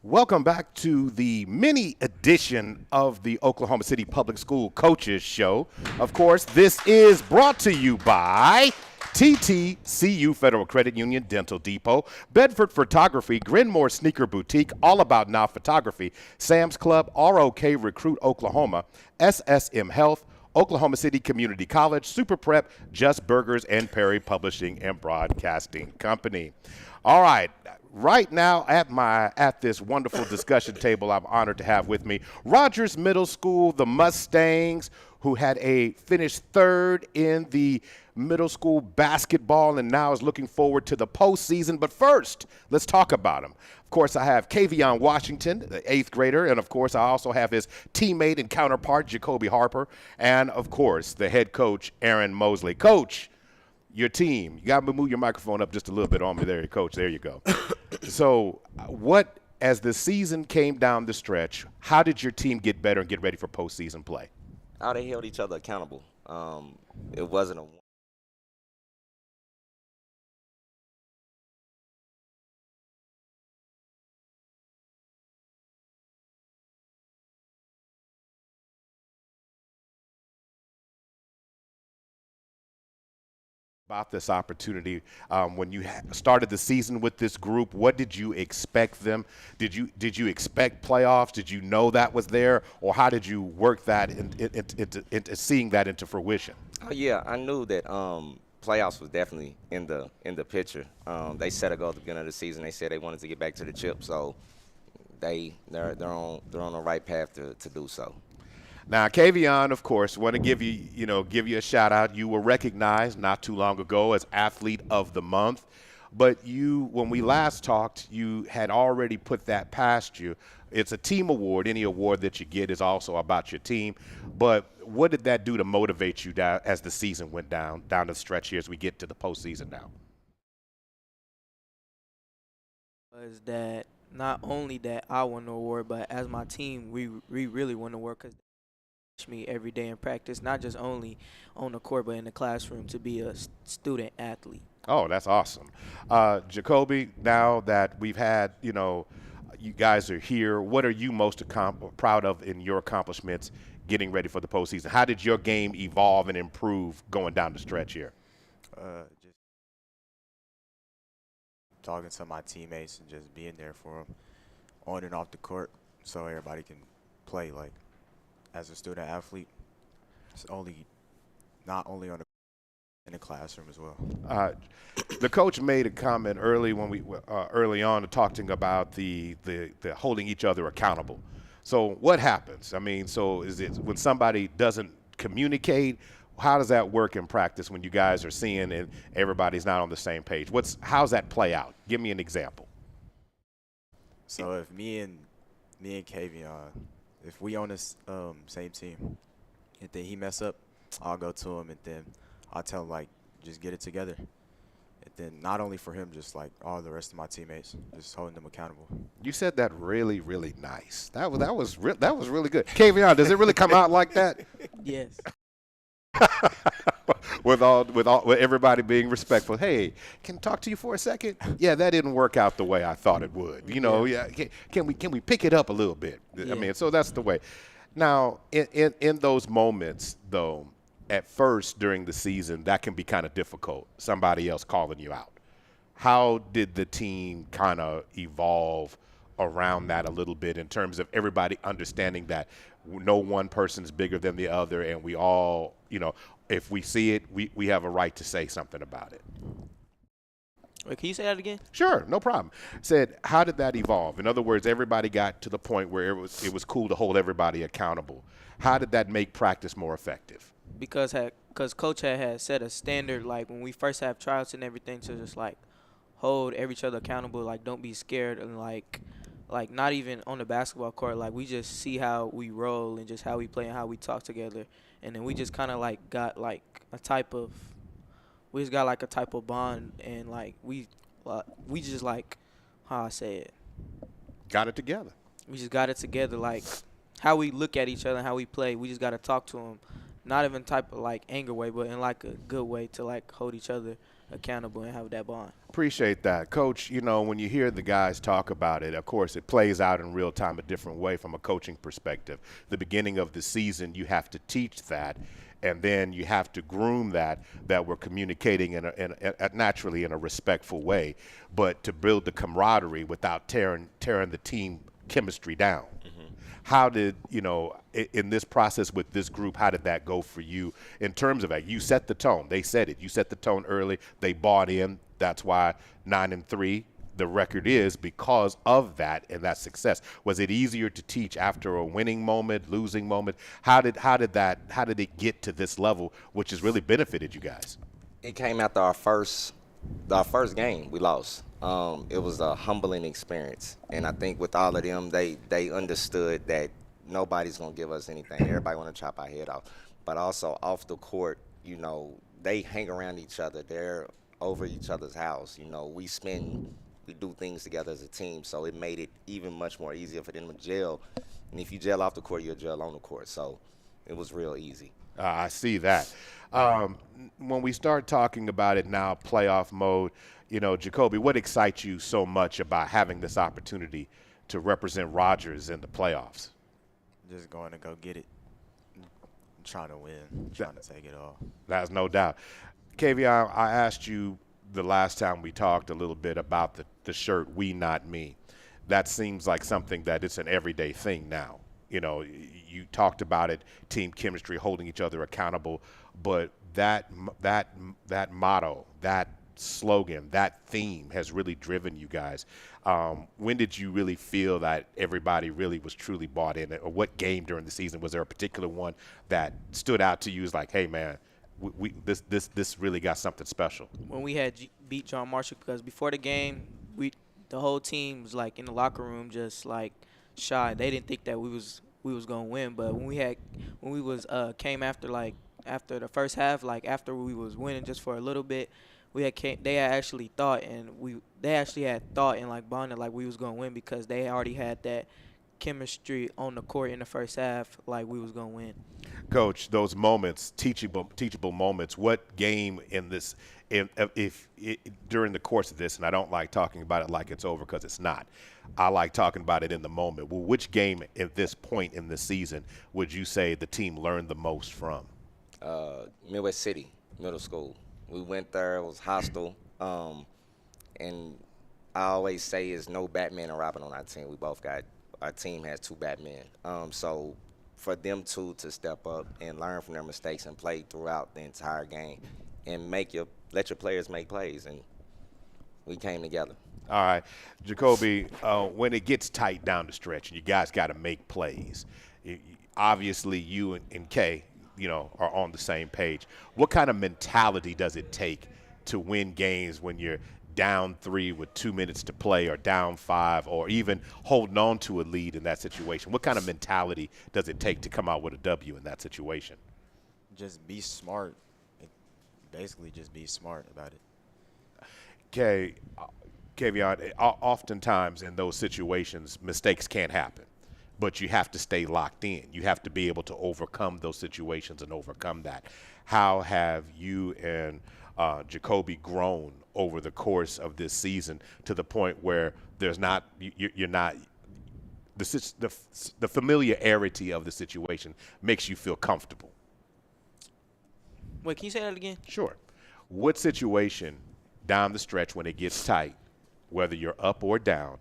Welcome back to the mini edition of the Oklahoma City Public School Coaches Show. Of course, this is brought to you by TTCU Federal Credit Union, Dental Depot, Bedford Photography, Grinmore Sneaker Boutique, All About Now Photography, Sam's Club, ROK Recruit Oklahoma, SSM Health, Oklahoma City Community College, Super Prep, Just Burgers, and Perry Publishing and Broadcasting Company. All right. Right now at this wonderful discussion table, I'm honored to have with me Rogers Middle School, the Mustangs, who had finished third in the middle school basketball and now is looking forward to the postseason. But first, let's talk about them. Of course, I have Kavion Washington, the 8th grader, and of course, I also have his teammate and counterpart, Jacoby Harper, and of course, the head coach, Aaron Mosley. Coach, your team. You got to move your microphone up just a little bit on me there, Coach. There you go. So as the season came down the stretch, how did your team get better and get ready for postseason play? How they held each other accountable. It wasn't a About this opportunity when you started the season with this group, what did you expect them? Did you expect playoffs? Did you know that was there, or how did you work that into seeing that into fruition? Oh yeah, I knew that playoffs was definitely in the picture. They set a goal at the beginning of the season. They said they wanted to get back to the chip, so they're on the right path to do so. Now, Kavion, of course, want to give you a shout out. You were recognized not too long ago as Athlete of the Month, but when we last talked, you had already put that past you. It's a team award. Any award that you get is also about your team. But what did that do to motivate you as the season went down the stretch here as we get to the postseason now? Was that not only that I won the award, but as my team, we really won the award because me every day in practice, not just only on the court but in the classroom, to be a student athlete. Oh, that's awesome. Jacoby, now that we've had, you guys are here, what are you most proud of in your accomplishments getting ready for the postseason? How did your game evolve and improve going down the stretch here? Just talking to my teammates and just being there for them on and off the court so everybody can play like as a student athlete. It's not only on in the classroom as well. The coach made a comment early on talking about the holding each other accountable. So what happens? I mean, so is it when somebody doesn't communicate? How does that work in practice when you guys are seeing and everybody's not on the same page? How's that play out? Give me an example. So if me and Kavion, if we on this same team, and then he mess up, I'll go to him and then I'll tell him, like, just get it together. And then not only for him, just like all the rest of my teammates, just holding them accountable. You said that really, really nice. That was really good. Kavion, does it really come out like that? Yes. with everybody being respectful. Hey, can I talk to you for a second? Yeah, that didn't work out the way I thought it would. Yeah. Can we pick it up a little bit? Yeah. I mean, so that's the way. Now, in those moments, though, at first during the season, that can be kind of difficult. Somebody else calling you out. How did the team kind of evolve around that a little bit in terms of everybody understanding that no one person's bigger than the other, and we all, if we see it, we have a right to say something about it? Wait, can you say that again? Sure, no problem. Said, how did that evolve? In other words, everybody got to the point where it was cool to hold everybody accountable. How did that make practice more effective? Because Coach had set a standard, like when we first have tryouts and everything, to just like hold each other accountable, like don't be scared, and like not even on the basketball court, like we just see how we roll and just how we play and how we talk together, and then we just kind of like got like a type of bond, and like we just like, how I say it, got it together. We just got it together, like how we look at each other and how we play. We just got to talk to them, not even type of like anger way, but in like a good way, to like hold each other accountable and have that bond. Appreciate that. Coach, you know, when you hear the guys talk about it, of course, it plays out in real time a different way from a coaching perspective. The beginning of the season, you have to teach that, and then you have to groom that we're communicating naturally in a respectful way, but to build the camaraderie without tearing the team chemistry down. How did, you know, in this process with this group, how did that go for you in terms of that? You set the tone. They said it. You set the tone early. They bought in. That's why 9-3 the record is, because of that and that success. Was it easier to teach after a winning moment, losing moment? How did it get to this level, which has really benefited you guys? It came after our first game we lost. It was a humbling experience, and I think with all of them, they understood that nobody's gonna give us anything. Everybody want to chop our head off, but also off the court, you know, they hang around each other. They're over each other's house. You know, we do things together as a team, so it made it even much more easier for them to gel. And if you gel off the court, you'll gel on the court. So it was real easy. I see that. When we start talking about it now, playoff mode, you know, Jacoby, what excites you so much about having this opportunity to represent Rogers in the playoffs? Just going to go get it. I'm trying to win, trying to take it all. That's no doubt. Kavion, I asked you the last time we talked a little bit about the shirt, "We Not Me." That seems like something that it's an everyday thing now. You know, you talked about it, team chemistry, holding each other accountable, but that motto, that slogan, that theme has really driven you guys. When did you really feel that everybody really was truly bought in? Or what game during the season, was there a particular one that stood out to you as like, hey man, this really got something special? When we had beat John Marshall, because before the game, the whole team was like in the locker room just like shy. They didn't think that we was gonna win, but when we came after the first half, like after we was winning just for a little bit, they had actually thought and like bonded like we was gonna win, because they already had that chemistry on the court in the first half, like we was gonna win. Coach, those moments, teachable moments, what game during the course of this, and I don't like talking about it like it's over because it's not. I like talking about it in the moment. Well, which game at this point in the season would you say the team learned the most from? Midwest City Middle School. We went there. It was hostile. And I always say is no Batman and Robin on our team. Our team has two Batmen. So for them two to step up and learn from their mistakes and play throughout the entire game and let your players make plays, and we came together. All right, Jacoby, when it gets tight down the stretch and you guys got to make plays, obviously you and Kay, you know, are on the same page. What kind of mentality does it take to win games when you're down 3 with 2 minutes to play, or down 5, or even holding on to a lead in that situation? What kind of mentality does it take to come out with a W in that situation? Just be smart. Basically, just be smart about it. Kavion, oftentimes in those situations, mistakes can't happen, but you have to stay locked in. You have to be able to overcome those situations and overcome that. How have you and Jacoby grown over the course of this season to the point where the familiarity of the situation makes you feel comfortable? Wait, can you say that again? Sure. What situation down the stretch when it gets tight, whether you're up or down,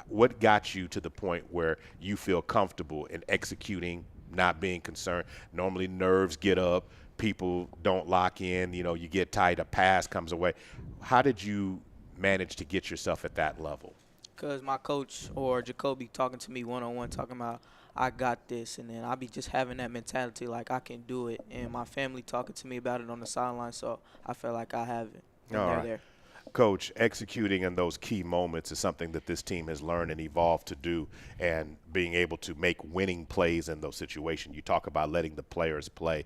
what got you to the point where you feel comfortable in executing, not being concerned? Normally nerves get up, people don't lock in, you know, you get tight, a pass comes away. How did you manage to get yourself at that level? Because my coach or Jacoby talking to me one-on-one, talking about I got this, and then I be just having that mentality like I can do it, and my family talking to me about it on the sideline, so I feel like I have it. All right. There. Coach, executing in those key moments is something that this team has learned and evolved to do, and being able to make winning plays in those situations. You talk about letting the players play.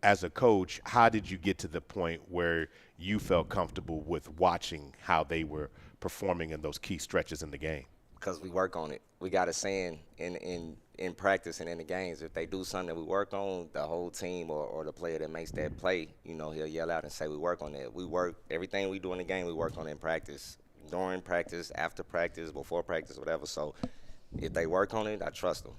As a coach, how did you get to the point where you felt comfortable with watching how they were performing in those key stretches in the game? Because we work on it. We got a saying in in practice and in the games. If they do something that we work on, the whole team or the player that makes that play, you know, he'll yell out and say, we work on that. We work everything we do in the game, we work on in practice. During practice, after practice, before practice, whatever. So if they work on it, I trust them.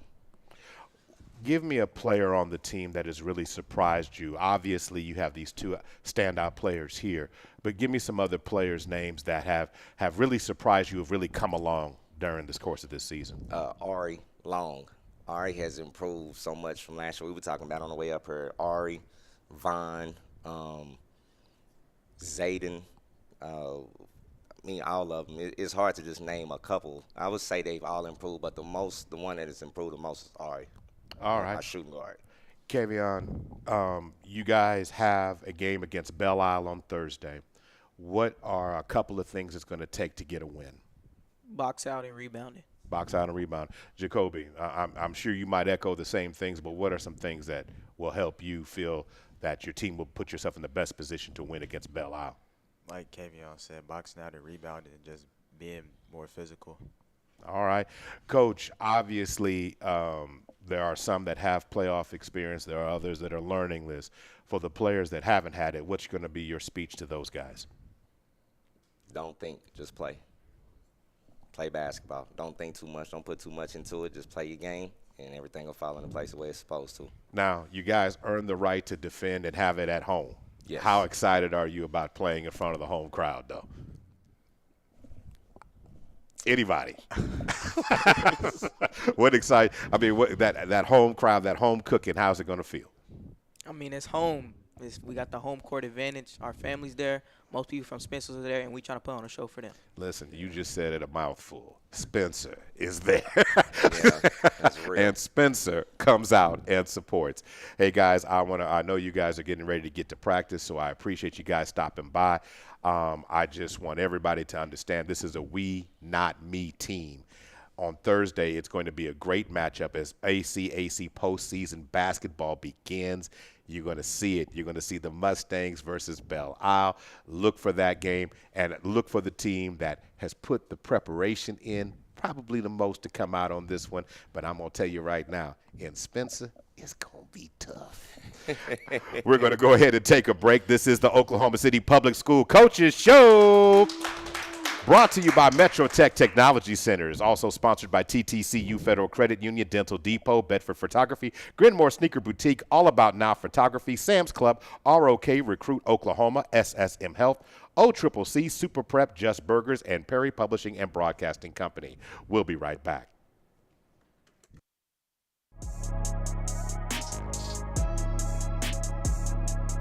Give me a player on the team that has really surprised you. Obviously, you have these two standout players here, but give me some other players' names that have really surprised you, have really come along during this course of this season. Ari Long. Ari has improved so much from last year. We were talking about on the way up here. Ari, Vaughn, Zayden, I mean, all of them. It's hard to just name a couple. I would say they've all improved, but the one that has improved the most is Ari. All right. Our shooting guard. Kavion, you guys have a game against Belle Isle on Thursday. What are a couple of things it's going to take to get a win? Box out and rebounding. Box out and rebound. Jacoby, I'm sure you might echo the same things, but what are some things that will help you feel that your team will put yourself in the best position to win against Belle Isle? Like Kavion said, boxing out and rebounding and just being more physical. All right. Coach, obviously there are some that have playoff experience. There are others that are learning this. For the players that haven't had it, what's going to be your speech to those guys? Don't think, just play. Play basketball. Don't think too much. Don't put too much into it. Just play your game, and everything will fall into place the way it's supposed to. Now, you guys earn the right to defend and have it at home. Yes. How excited are you about playing in front of the home crowd, though? Anybody? What excite? I mean, that home crowd, that home cooking, how's it going to feel? I mean, it's home. We got the home court advantage. Our family's there. Most people from Spencer's are there, and we trying to put on a show for them. Listen, you just said it a mouthful. Spencer is there. Yeah, that's real. And Spencer comes out and supports. Hey, guys, I know you guys are getting ready to get to practice, so I appreciate you guys stopping by. I just want everybody to understand this is a we, not me team. On Thursday, it's going to be a great matchup as ACAC postseason basketball begins. You're going to see it. You're going to see the Mustangs versus Belle Isle. Look for that game and look for the team that has put the preparation in, probably the most to come out on this one. But I'm going to tell you right now, in Spencer, it's going to be tough. We're going to go ahead and take a break. This is the Oklahoma City Public School Coaches Show. Brought to you by Metro Tech Technology Centers, also sponsored by TTCU Federal Credit Union, Dental Depot, Bedford Photography, Grinmore Sneaker Boutique, All About Now Photography, Sam's Club, ROK Recruit Oklahoma, SSM Health, OCCC, Super Prep, Just Burgers, and Perry Publishing and Broadcasting Company. We'll be right back.